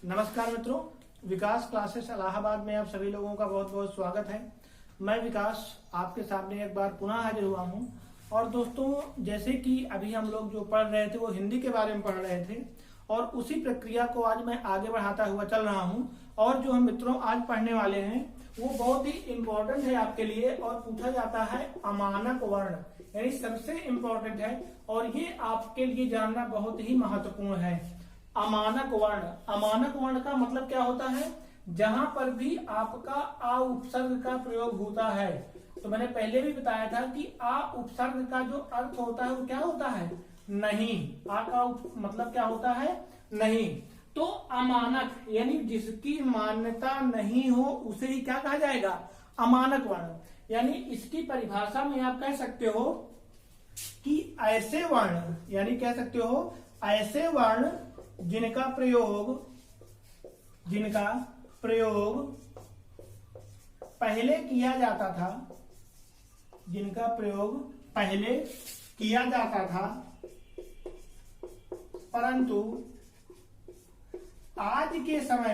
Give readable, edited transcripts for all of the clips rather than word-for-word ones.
नमस्कार मित्रों, विकास क्लासेस इलाहाबाद में आप सभी लोगों का बहुत बहुत स्वागत है। मैं विकास आपके सामने एक बार पुनः हाजिर हुआ हूं। और दोस्तों, जैसे कि अभी हम लोग जो पढ़ रहे थे वो हिंदी के बारे में पढ़ रहे थे और उसी प्रक्रिया को आज मैं आगे बढ़ाता हुआ चल रहा हूं। और जो हम मित्रों आज पढ़ने वाले हैं वो बहुत ही इम्पोर्टेंट है आपके लिए और पूछा जाता है अमानक वर्ण, यानी सबसे इम्पोर्टेंट है और ये आपके लिए जानना बहुत ही महत्वपूर्ण है। अमानक वर्ण, अमानक वर्ण का मतलब क्या होता है? जहां पर भी आपका आ उपसर्ग का प्रयोग होता है। तो मैंने पहले भी बताया था कि आ उपसर्ग का जो अर्थ होता है वो क्या होता है? नहीं। आ का मतलब क्या होता है? नहीं। तो अमानक यानी जिसकी मान्यता नहीं हो उसे ही क्या कहा जाएगा? अमानक वर्ण। यानी इसकी परिभाषा में आप कह सकते हो कि ऐसे वर्ण, यानी कह सकते हो ऐसे वर्ण जिनका प्रयोग पहले किया जाता था, जिनका प्रयोग पहले किया जाता था, परंतु आज के समय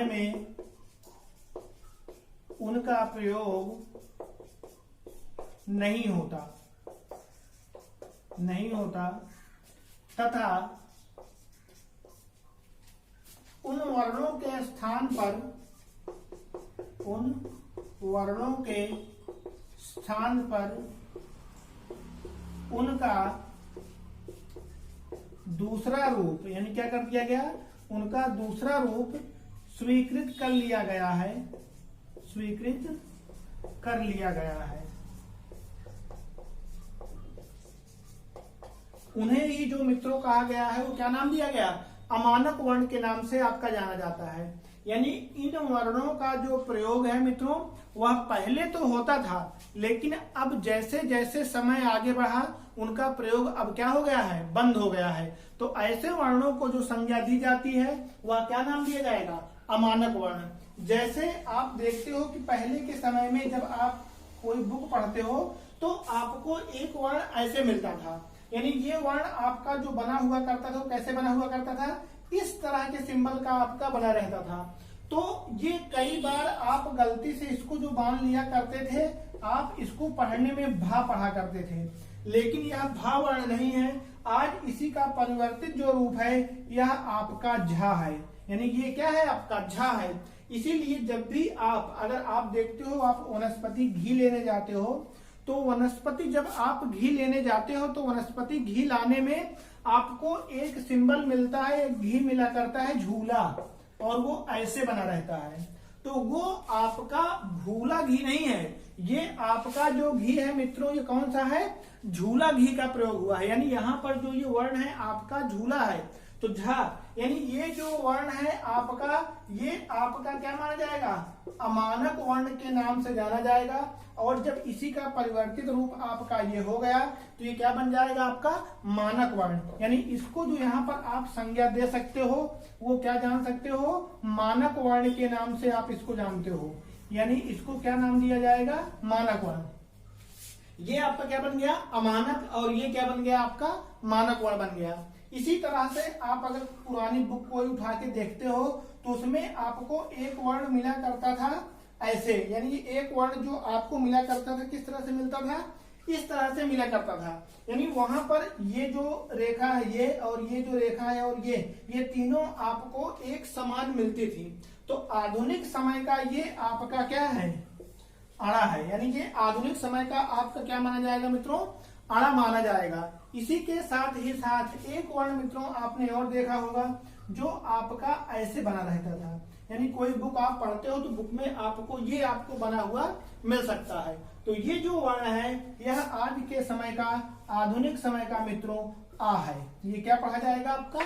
में उनका प्रयोग नहीं होता तथा उन वर्णों के स्थान पर उनका दूसरा रूप, यानी क्या कर दिया गया? उनका दूसरा रूप स्वीकृत कर लिया गया है। उन्हें ही जो मित्रों कहा गया है वो क्या नाम दिया गया? अमानक वर्ण के नाम से आपका जाना जाता है। यानी इन वर्णों का जो प्रयोग है मित्रों वह पहले तो होता था, लेकिन अब जैसे जैसे समय आगे बढ़ा उनका प्रयोग अब क्या हो गया है? बंद हो गया है। तो ऐसे वर्णों को जो संज्ञा दी जाती है वह क्या नाम दिया जाएगा? अमानक वर्ण। जैसे आप देखते हो कि पहले के समय में जब आप कोई बुक पढ़ते हो तो आपको एक वर्ण ऐसे मिलता था, यानी ये वर्ण आपका जो बना हुआ करता था वो कैसे बना हुआ करता था? इस तरह के सिंबल का आपका बना रहता था। तो ये कई बार आप गलती से इसको जो बांध लिया करते थे, आप इसको पढ़ने में भा पढ़ा करते थे, लेकिन यह भा वर्ण नहीं है। आज इसी का परिवर्तित जो रूप है यह आपका झा है, यानी ये क्या है? आपका झा है। इसीलिए जब भी अगर आप देखते हो, आप वनस्पति घी लेने जाते हो तो वनस्पति जब आप घी लेने जाते हो तो वनस्पति घी लाने में आपको एक सिंबल मिलता है, एक घी मिला करता है झूला, और वो ऐसे बना रहता है। तो वो आपका भूला घी नहीं है, ये आपका जो घी है मित्रों ये कौन सा है? झूला घी का प्रयोग हुआ है। यानी यहाँ पर जो ये वर्ण है आपका झूला है, तो झा, यानी ये जो वर्ण है आपका, ये आपका क्या माना जाएगा? अमानक वर्ण के नाम से जाना जाएगा। और जब इसी का परिवर्तित रूप आपका ये हो गया तो ये क्या बन जाएगा? आपका मानक वर्ण। यानी इसको जो यहाँ पर आप संज्ञा दे सकते हो वो क्या जान सकते हो? मानक वर्ण के नाम से आप इसको जानते हो। यानी इसको क्या नाम दिया जाएगा? मानक वर्ण। ये आपका क्या बन गया? अमानक, और ये क्या बन गया? आपका मानक वर्ण बन गया। इसी तरह से आप अगर पुरानी बुक को उठा के देखते हो तो उसमें आपको एक वर्ण मिला करता था ऐसे, यानी एक वर्ण जो आपको मिला करता था किस तरह से मिलता था? इस तरह से मिला करता था। यानी वहां पर ये जो रेखा है ये, और ये जो रेखा है और ये तीनों आपको एक समान मिलती थी। तो आधुनिक समय का ये आपका क्या है? अड़ा है। यानी ये आधुनिक समय का आपका क्या माना जाएगा मित्रों? अड़ा माना जाएगा। इसी के साथ ही साथ एक वर्ण मित्रों आपने और देखा होगा जो आपका ऐसे बना रहता था। यानी कोई बुक आप पढ़ते हो तो बुक में आपको ये आपको बना हुआ मिल सकता है। तो ये जो वर्ण है यह आज के समय का, आधुनिक समय का मित्रों आ है। ये क्या पढ़ा जाएगा? आपका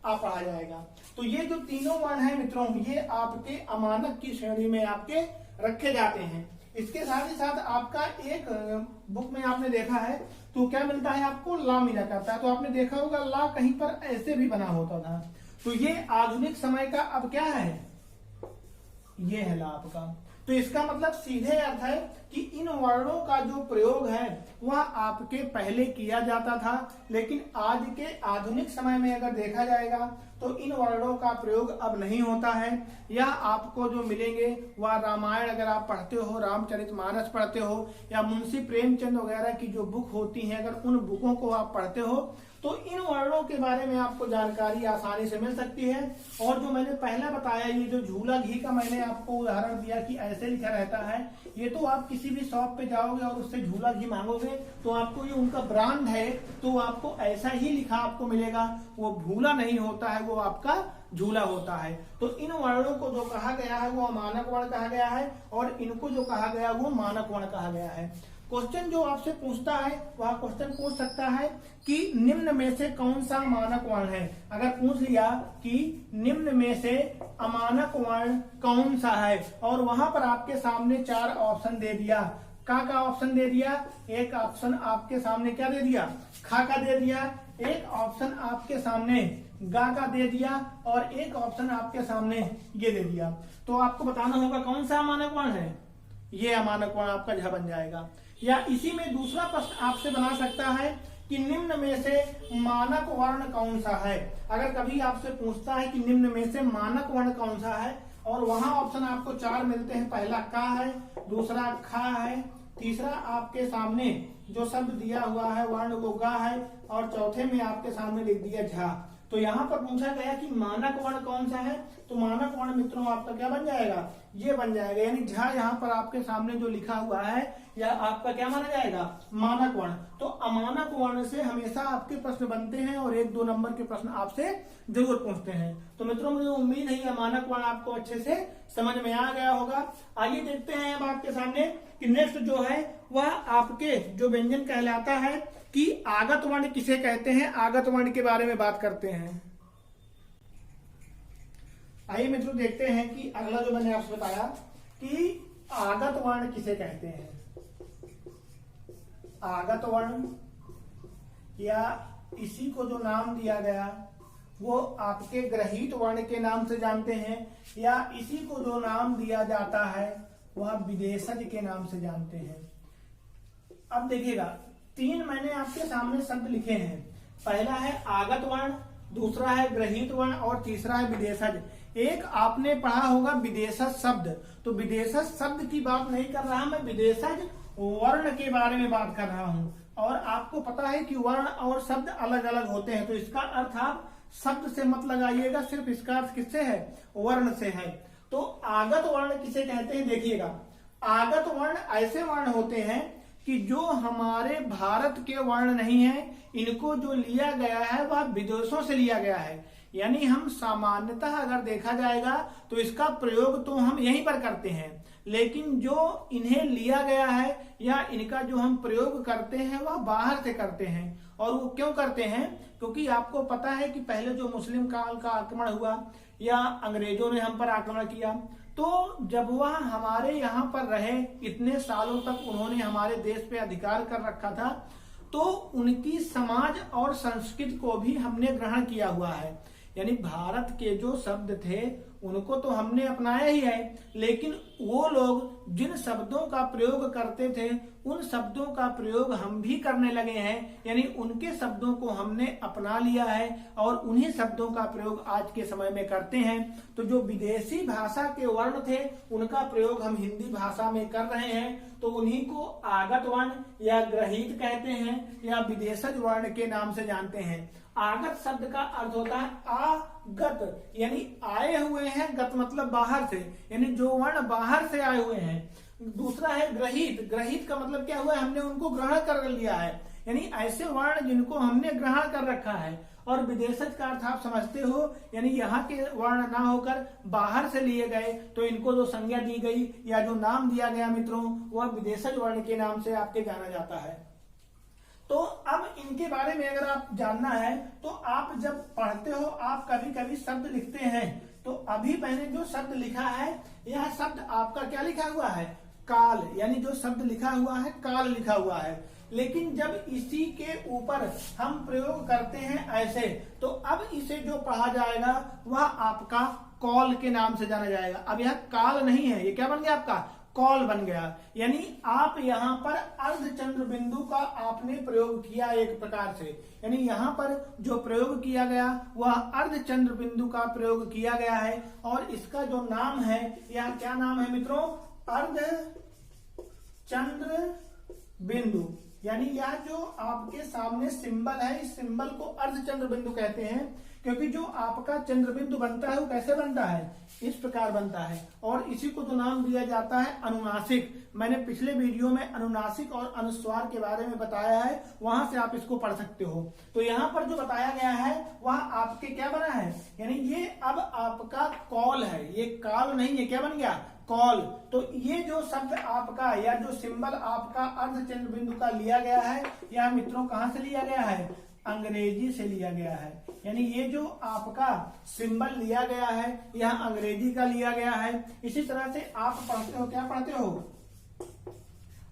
आ पढ़ा जाएगा। तो ये जो तीनों वर्ण है मित्रों ये आपके अमानक की श्रेणी में आपके रखे जाते हैं। इसके साथ ही साथ आपका एक बुक में आपने देखा है तो क्या मिलता है? आपको ला मिला करता है। तो आपने देखा होगा ला कहीं पर ऐसे भी बना होता था। तो ये आधुनिक समय का अब क्या है? ये है ला आपका। तो तो इसका मतलब सीधे अर्थ है कि इन वर्णों का जो प्रयोग है वह आपके पहले किया जाता था, लेकिन आज के आधुनिक समय में अगर देखा जाएगा तो इन वर्णों का प्रयोग अब नहीं होता है। यह आपको जो मिलेंगे वह रामायण अगर आप पढ़ते हो, रामचरितमानस पढ़ते हो, या मुंशी प्रेमचंद वगैरह की जो बुक होती हैं अगर उन बुकों को आप पढ़ते हो तो इन वर्णों के बारे में आपको जानकारी आसानी से मिल सकती है। और जो मैंने पहला बताया, ये जो झूला घी का मैंने आपको उदाहरण दिया कि ऐसे लिखा रहता है, ये तो आप किसी भी शॉप पे जाओगे और उससे झूला घी मांगोगे तो आपको ये उनका ब्रांड है तो आपको ऐसा ही लिखा आपको मिलेगा। वो भूला नहीं होता है, वो आपका झूला होता है। तो इन वर्णों को जो कहा गया है वो मानक वर्ण कहा गया है, और इनको जो कहा गया वो मानक वर्ण कहा गया है। क्वेश्चन जो आपसे पूछता है वह क्वेश्चन पूछ सकता है कि निम्न में से कौन सा मानक वर्ण है। अगर पूछ लिया कि निम्न में से अमानक वर्ण कौन सा है, और वहां पर आपके सामने 4 ऑप्शन दे दिया, का ऑप्शन दे दिया, एक ऑप्शन आपके सामने क्या दे दिया, खा का दे दिया, एक ऑप्शन आपके सामने गा का दे दिया, और एक ऑप्शन आपके सामने ये दे दिया। तो आपको बताना होगा कौन सा अमानक वर्ण है, ये अमानक वर्ण आपका झ बन जाएगा। या इसी में दूसरा प्रश्न आपसे बना सकता है कि निम्न में से मानक वर्ण कौन सा है। अगर कभी आपसे पूछता है कि निम्न में से मानक वर्ण कौन सा है, और वहां ऑप्शन आपको 4 मिलते हैं, पहला का है, दूसरा खा है, तीसरा आपके सामने जो शब्द दिया हुआ है वर्ण वो गा है, और चौथे में आपके सामने लिख दिया झा। तो यहाँ पर पूछा गया कि मानक वर्ण कौन सा है, तो मानक वर्ण मित्रों आपका क्या बन जाएगा, ये बन जाएगा। यानी झा यहाँ पर आपके सामने जो लिखा हुआ है यह आपका क्या माना जाएगा, मानक वर्ण। तो अमानक वर्ण से हमेशा आपके प्रश्न बनते हैं और 1-2 नंबर के प्रश्न आपसे जरूर पूछते हैं। तो मित्रों मुझे उम्मीद है अमानक वर्ण आपको अच्छे से समझ में आ गया होगा। आइए देखते हैं अब आपके सामने कि नेक्स्ट जो है वह आपके जो व्यंजन कहलाता है कि आगत वर्ण किसे कहते हैं, आगत वर्ण के बारे में बात करते हैं। आइए मित्रों देखते हैं कि अगला जो मैंने आपसे बताया कि आगत वर्ण किसे कहते हैं। आगत वर्ण या इसी को जो नाम दिया गया वो आपके ग्रहित वर्ण के नाम से जानते हैं, या इसी को जो नाम दिया जाता है वह विदेशज के नाम से जानते हैं। अब देखिएगा 3 मैंने आपके सामने शब्द लिखे हैं, पहला है आगत वर्ण, दूसरा है ग्रहित वर्ण और तीसरा है विदेशज। एक आपने पढ़ा होगा विदेशज शब्द, तो विदेशज शब्द की बात नहीं कर रहा, मैं विदेशज वर्ण के बारे में बात कर रहा हूं। और आपको पता है कि वर्ण और शब्द अलग अलग होते हैं, तो इसका अर्थ आप शब्द से मत लगाइएगा, सिर्फ इसका अर्थ किससे है, वर्ण से है। तो आगत वर्ण किसे कहते हैं, देखिएगा आगत वर्ण ऐसे वर्ण होते हैं कि जो हमारे भारत के वर्ण नहीं है, इनको जो लिया गया है वह विदेशों से लिया गया है। यानी हम सामान्यतः अगर देखा जाएगा तो इसका प्रयोग तो हम यहीं पर करते हैं, लेकिन जो इन्हें लिया गया है या इनका जो हम प्रयोग करते हैं वह बाहर से करते हैं। और वो क्यों करते हैं, क्योंकि आपको पता है कि पहले जो मुस्लिम काल का आक्रमण हुआ या अंग्रेजों ने हम पर आक्रमण किया, तो जब वह हमारे यहाँ पर रहे, इतने सालों तक उन्होंने हमारे देश पे अधिकार कर रखा था, तो उनकी समाज और संस्कृति को भी हमने ग्रहण किया हुआ है। यानी भारत के जो शब्द थे उनको तो हमने अपनाया ही है, लेकिन वो लोग जिन शब्दों का प्रयोग करते थे उन शब्दों का प्रयोग हम भी करने लगे हैं। यानी उनके शब्दों को हमने अपना लिया है और उन्हीं शब्दों का प्रयोग आज के समय में करते हैं। तो जो विदेशी भाषा के वर्ण थे उनका प्रयोग हम हिंदी भाषा में कर रहे हैं, तो उन्हीं को आगत वर्ण या ग्रहित कहते हैं या विदेशज वर्ण के नाम से जानते हैं। आगत शब्द का अर्थ होता है आगत, यानी आए हुए हैं, गत मतलब बाहर से, यानी जो वर्ण बाहर से आए हुए हैं। दूसरा है ग्रहित, ग्रहित का मतलब क्या हुआ, हमने उनको ग्रहण कर लिया है, यानी ऐसे वर्ण जिनको हमने ग्रहण कर रखा है। और विदेशज का अर्थ आप समझते हो, यानी यहाँ के वर्ण ना होकर बाहर से लिए गए, तो इनको जो संज्ञा दी गई या जो नाम दिया गया मित्रों वह विदेशज वर्ण के नाम से आपके जाना जाता है। तो अब इनके बारे में अगर आप जानना है तो आप जब पढ़ते हो आप कभी कभी शब्द लिखते हैं, तो अभी मैंने जो शब्द लिखा है यह शब्द आपका क्या लिखा हुआ है, काल, यानी जो शब्द लिखा हुआ है काल लिखा हुआ है। लेकिन जब इसी के ऊपर हम प्रयोग करते हैं ऐसे, तो अब इसे जो पढ़ा जाएगा वह आपका कॉल के नाम से जाना जाएगा। अब यह काल नहीं है, ये क्या बन गया आपका कॉल बन गया। यानी आप यहाँ पर अर्धचंद्र बिंदु का आपने प्रयोग किया एक प्रकार से, यानी यहाँ पर जो प्रयोग किया गया वह अर्धचंद्र बिंदु का प्रयोग किया गया है। और इसका जो नाम है, यह क्या नाम है मित्रों, अर्धचंद्र बिंदु। यानी यह जो आपके सामने सिंबल है, इस सिंबल को अर्धचंद्र बिंदु कहते हैं, क्योंकि जो आपका चंद्र बिंदु बनता है वो कैसे बनता है, इस प्रकार बनता है। और इसी को जो नाम दिया जाता है अनुनासिक। मैंने पिछले वीडियो में अनुनासिक और अनुस्वार के बारे में बताया है, वहां से आप इसको पढ़ सकते हो। तो यहाँ पर जो बताया गया है वह आपके क्या बना है, यानी ये अब आपका कॉल है, ये काल नहीं है, क्या बन गया, कॉल। तो ये जो शब्द आपका या जो सिंबल आपका अर्धचंद्र बिंदु का लिया गया है, यह मित्रों कहाँ से लिया गया है, अंग्रेजी से लिया गया है। यानी ये जो आपका सिंबल लिया गया है यह अंग्रेजी का लिया गया है। इसी तरह से आप पढ़ते हो, क्या पढ़ते हो,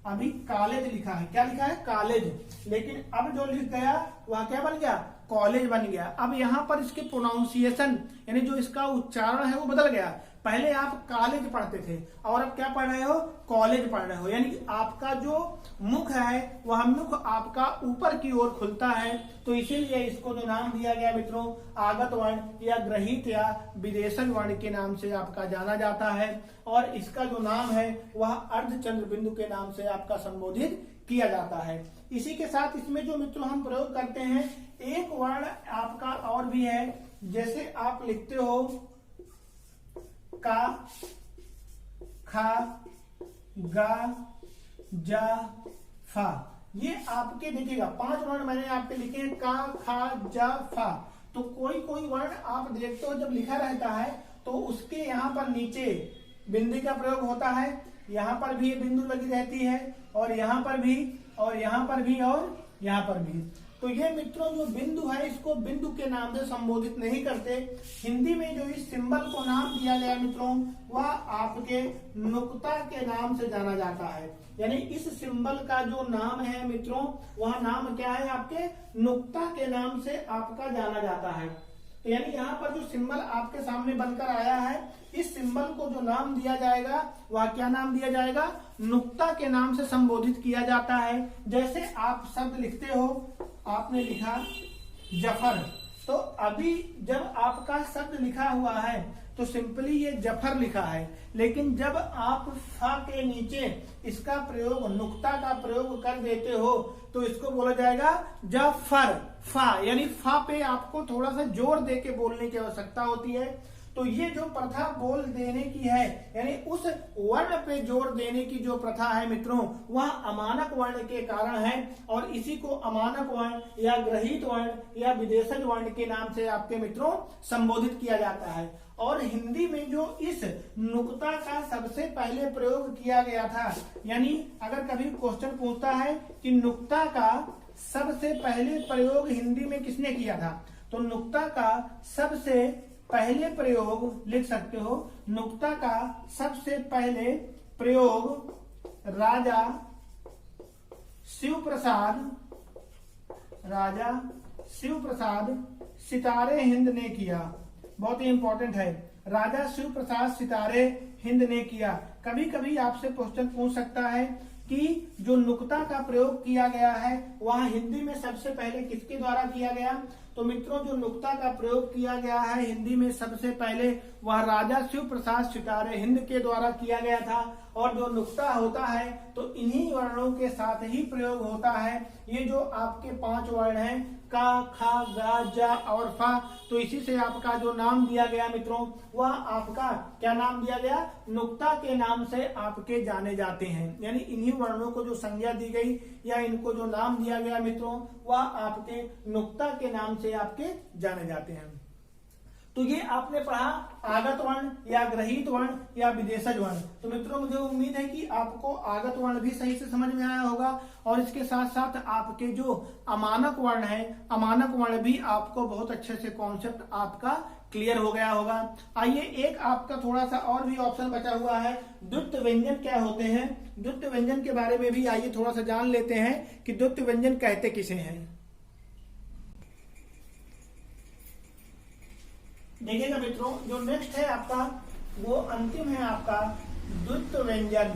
अभी कॉलेज लिखा है, क्या लिखा है, कॉलेज, लेकिन अब जो लिख गया वह क्या बन गया, कॉलेज बन गया। अब यहाँ पर इसके प्रोनाउंसिएशन यानी जो इसका उच्चारण है वो बदल गया। पहले आप कॉलेज पढ़ते थे और अब क्या पढ़ रहे हो, कॉलेज पढ़ रहे हो। यानी आपका जो मुख है वह मुख आपका ऊपर की ओर खुलता है, तो इसीलिए इसको जो नाम दिया गया मित्रों आगत वर्ण या ग्रहित या विदेशन वर्ण के नाम से आपका जाना जाता है। और इसका जो नाम है वह अर्धचंद्र बिंदु के नाम से आपका संबोधित किया जाता है। इसी के साथ इसमें जो मित्रों हम प्रयोग करते हैं, एक वर्ण आपका और भी है, जैसे आप लिखते हो का, खा, गा, जा, फा। ये आपके देखिएगा 5 वर्ण मैंने आपके लिखे हैं, का, खा, जा, फा। तो कोई कोई वर्ण आप देखते हो जब लिखा रहता है तो उसके यहाँ पर नीचे बिंदु का प्रयोग होता है, यहाँ पर भी ये बिंदु लगी रहती है, और यहाँ पर भी, और यहाँ पर भी, और यहाँ पर भी। तो ये मित्रों जो बिंदु है इसको बिंदु के नाम से संबोधित नहीं करते। हिंदी में जो इस सिंबल को नाम दिया गया मित्रों वह आपके नुक्ता के नाम से जाना जाता है। यानी इस सिंबल का जो नाम है मित्रों वह नाम क्या है, आपके नुक्ता के नाम से आपका जाना जाता है। तो यानी यहाँ पर जो सिंबल आपके सामने बनकर आया है, इस सिंबल को जो नाम दिया जाएगा वह क्या नाम दिया जाएगा, नुक्ता के नाम से संबोधित किया जाता है। जैसे आप शब्द लिखते हो, आपने लिखा जफर, तो अभी जब आपका शब्द लिखा हुआ है तो सिंपली ये जफर लिखा है, लेकिन जब आप फा के नीचे इसका प्रयोग, नुक्ता का प्रयोग कर देते हो तो इसको बोला जाएगा जफर। फा यानी फा पे आपको थोड़ा सा जोर दे के बोलने की आवश्यकता होती है। तो ये जो प्रथा बोल देने की है, यानी उस वर्ण पे जोर देने की जो प्रथा है मित्रों वह अमानक वर्ण के कारण है, और इसी को अमानक वर्ण या ग्रहित वर्ण या विदेशज वर्ण के नाम से आपके मित्रों संबोधित किया जाता है। और हिंदी में जो इस नुक्ता का सबसे पहले प्रयोग किया गया था, यानी अगर कभी क्वेश्चन पूछता है कि नुक्ता का सबसे पहले प्रयोग हिंदी में किसने किया था, तो नुक्ता का सबसे पहले प्रयोग लिख सकते हो, नुक्ता का सबसे पहले प्रयोग राजा शिव प्रसाद सितारे हिंद ने किया। बहुत ही इंपॉर्टेंट है, राजा शिव प्रसाद सितारे हिंद ने किया। कभी कभी आपसे क्वेश्चन पूछ सकता है कि जो नुक्ता का प्रयोग किया गया है वह हिंदी में सबसे पहले किसके द्वारा किया गया, तो मित्रों जो नुक्ता का प्रयोग किया गया है हिंदी में सबसे पहले वह राजा शिव प्रसाद सितारे हिंद के द्वारा किया गया था। और जो नुक्ता होता है तो इन्हीं वर्णों के साथ ही प्रयोग होता है। ये जो आपके 5 वर्ण हैं का, खा, गा, जा और फा, तो इसी से आपका जो नाम दिया गया मित्रों वह आपका क्या नाम दिया गया, नुक्ता के नाम से आपके जाने जाते हैं। यानी इन्हीं वर्णों को जो संज्ञा दी गई या इनको जो नाम दिया गया मित्रों वह आपके नुक्ता के नाम से आपके जाने जाते हैं। तो ये आपने पढ़ा आगत वर्ण या ग्रहित वर्ण या विदेशज वर्ण। तो मित्रों मुझे उम्मीद है कि आपको आगत वर्ण भी सही से समझ में आया होगा, और इसके साथ साथ आपके जो अमानक वर्ण है, अमानक वर्ण भी आपको बहुत अच्छे से कॉन्सेप्ट आपका क्लियर हो गया होगा। आइए एक आपका थोड़ा सा और भी ऑप्शन बचा हुआ है, द्वित्व व्यंजन क्या होते हैं। द्वित्व व्यंजन के बारे में भी आइए थोड़ा सा जान लेते हैं कि द्वित्व व्यंजन कहते किसे हैं। देखिएगा मित्रों जो नेक्स्ट है आपका वो अंतिम है आपका द्वित्व व्यंजन,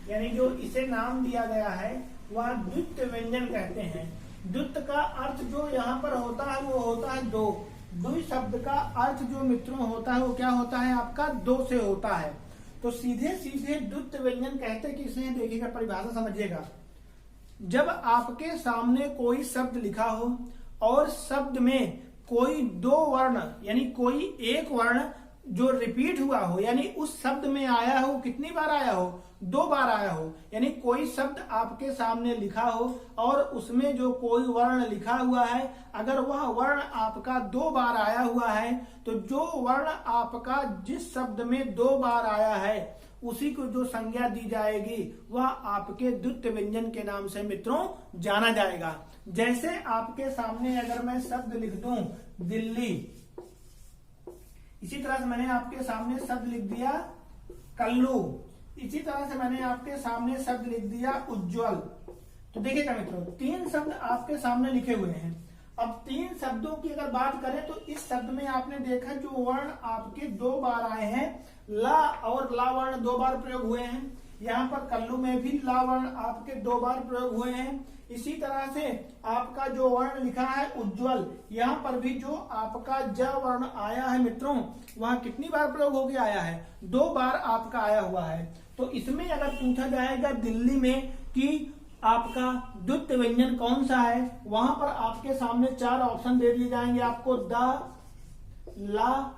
यानी जो इसे नाम दिया गया है वह द्वित्व व्यंजन कहते हैं। द्वित्व का अर्थ जो यहाँ पर होता है वो होता है दो। द्वि शब्द का अर्थ जो मित्रों होता है वो क्या होता है आपका दो से होता है। तो सीधे सीधे द्वित्व व्यंजन कहते किसे हैं, देखिएगा परिभाषा समझिएगा। जब आपके सामने कोई शब्द लिखा हो और शब्द में कोई दो वर्ण यानी कोई एक वर्ण जो रिपीट हुआ हो, यानी उस शब्द में आया हो, कितनी बार आया हो, दो बार आया हो। यानी कोई शब्द आपके सामने लिखा हो और उसमें जो कोई वर्ण लिखा हुआ है, अगर वह वर्ण आपका दो बार आया हुआ है, तो जो वर्ण आपका जिस शब्द में दो बार आया है उसी को जो संज्ञा दी जाएगी वह आपके द्वित्व व्यंजन के नाम से मित्रों जाना जाएगा। जैसे आपके सामने अगर मैं शब्द लिख दूं दिल्ली, इसी तरह से मैंने आपके सामने शब्द लिख दिया कल्लू, इसी तरह से मैंने आपके सामने शब्द लिख दिया उज्जवल। तो देखिएगा मित्रों, तीन शब्द आपके सामने लिखे हुए हैं। अब तीन शब्दों की अगर बात करें तो इस शब्द में आपने देखा जो वर्ण आपके दो बार आए हैं, ला और ला वर्ण दो बार प्रयोग हुए हैं। यहाँ पर कल्लू में भी ला वर्ण आपके दो बार प्रयोग हुए हैं। इसी तरह से आपका जो वर्ण लिखा है उज्जवल, यहाँ पर भी जो आपका ज वर्ण आया है मित्रों वह कितनी बार प्रयोग होकर आया है, दो बार आपका आया हुआ है। तो इसमें अगर पूछा जाएगा दिल्ली में कि आपका द्वित्व व्यंजन कौन सा है, वहां पर आपके सामने चार ऑप्शन दे दिए जाएंगे आपको, द, ला,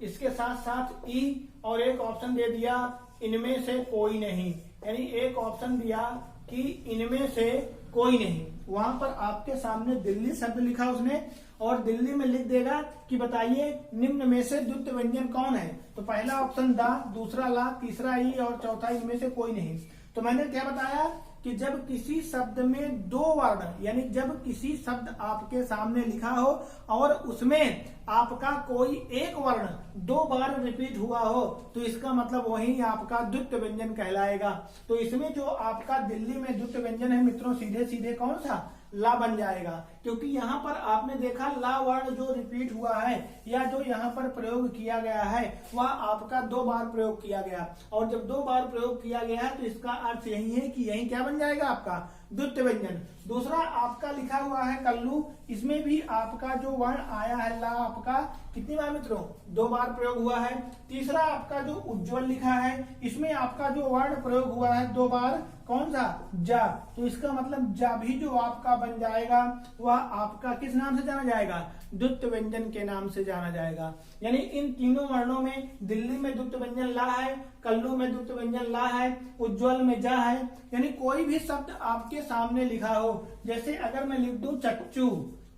इसके साथ साथ ई, और एक ऑप्शन दे दिया इनमें से कोई नहीं। यानी एक ऑप्शन दिया कि इनमें से कोई नहीं। वहां पर आपके सामने दिल्ली शब्द लिखा उसने और दिल्ली में लिख देगा कि बताइए निम्न में से द्वित्व व्यंजन कौन है। तो पहला ऑप्शन दा, दूसरा ला, तीसरा ई और चौथा इनमें से कोई नहीं। तो मैंने क्या बताया कि जब किसी शब्द में दो वर्ण, यानी जब किसी शब्द आपके सामने लिखा हो और उसमें आपका कोई एक वर्ण दो बार रिपीट हुआ हो, तो इसका मतलब वही आपका द्वित्व व्यंजन कहलाएगा। तो इसमें जो आपका दिल्ली में द्वित्व व्यंजन है मित्रों, सीधे सीधे कौन सा, ला बन जाएगा। क्योंकि यहाँ पर आपने देखा ला वर्ण जो रिपीट हुआ है या जो यहाँ पर प्रयोग किया गया है वह आपका दो बार प्रयोग किया गया, और जब दो बार प्रयोग किया गया है तो इसका अर्थ यही है कि यही क्या बन जाएगा आपका द्वित्व व्यंजन। दूसरा आपका लिखा हुआ है कल्लू, इसमें भी आपका जो वर्ण आया है ला आपका कितनी बार मित्रों, दो बार प्रयोग हुआ है। तीसरा आपका जो उज्जवल लिखा है इसमें आपका जो वर्ण प्रयोग हुआ है दो बार, कौन सा, जा। तो इसका मतलब जा भी जो आपका बन जाएगा वह आपका किस नाम से जाना जाएगा, द्वित्व व्यंजन के नाम से जाना जाएगा। यानी इन तीनों वर्णों में दिल्ली में द्वित्व व्यंजन ला है, कल्लू में द्वित्व व्यंजन ला है, उज्जवल में जा है। यानी कोई भी शब्द आपके सामने लिखा हो, जैसे अगर मैं लिख दूं चच्चू,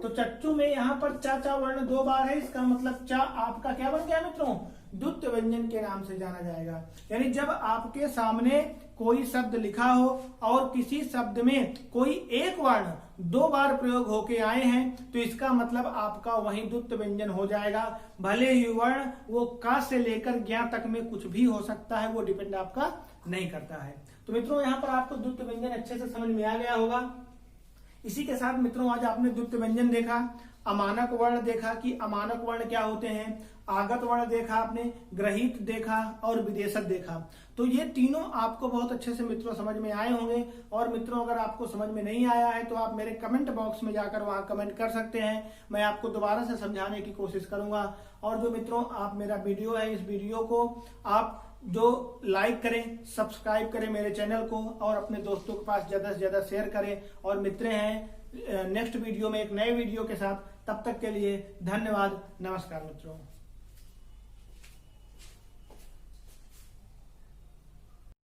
तो चच्चू में यहाँ पर चा चा वर्ण दो बार है, इसका मतलब चा आपका क्या बन गया मित्रों, द्वित्व व्यंजन के नाम से जाना जाएगा। यानी जब आपके सामने कोई शब्द लिखा हो और किसी शब्द में कोई एक वर्ण दो बार प्रयोग होके आए हैं तो इसका मतलब आपका वही द्वित्व व्यंजन हो जाएगा। भले ही वर्ण वो का से लेकर ज्ञा तक में कुछ भी हो सकता है, वो डिपेंड आपका नहीं करता है। तो मित्रों यहाँ पर आपको द्वित्व व्यंजन अच्छे से समझ में आ गया होगा। इसी के साथ मित्रों आज आपने द्वित्व व्यंजन देखा, अमानक वर्ण देखा कि अमानक वर्ण क्या होते हैं, आगत वर्ण देखा आपने, ग्रहित देखा और विदेशक देखा। तो ये तीनों आपको बहुत अच्छे से मित्रों समझ में आए होंगे। और मित्रों अगर आपको समझ में नहीं आया है तो आप मेरे कमेंट बॉक्स में जाकर वहां कमेंट कर सकते हैं, मैं आपको दोबारा से समझाने की कोशिश करूंगा। और जो मित्रों आप मेरा वीडियो है, इस वीडियो को आप जो लाइक करें, सब्सक्राइब करें मेरे चैनल को और अपने दोस्तों के पास ज्यादा से ज्यादा शेयर करें। और मित्र हैं नेक्स्ट वीडियो में एक नए वीडियो के साथ, तब तक के लिए धन्यवाद, नमस्कार मित्रों।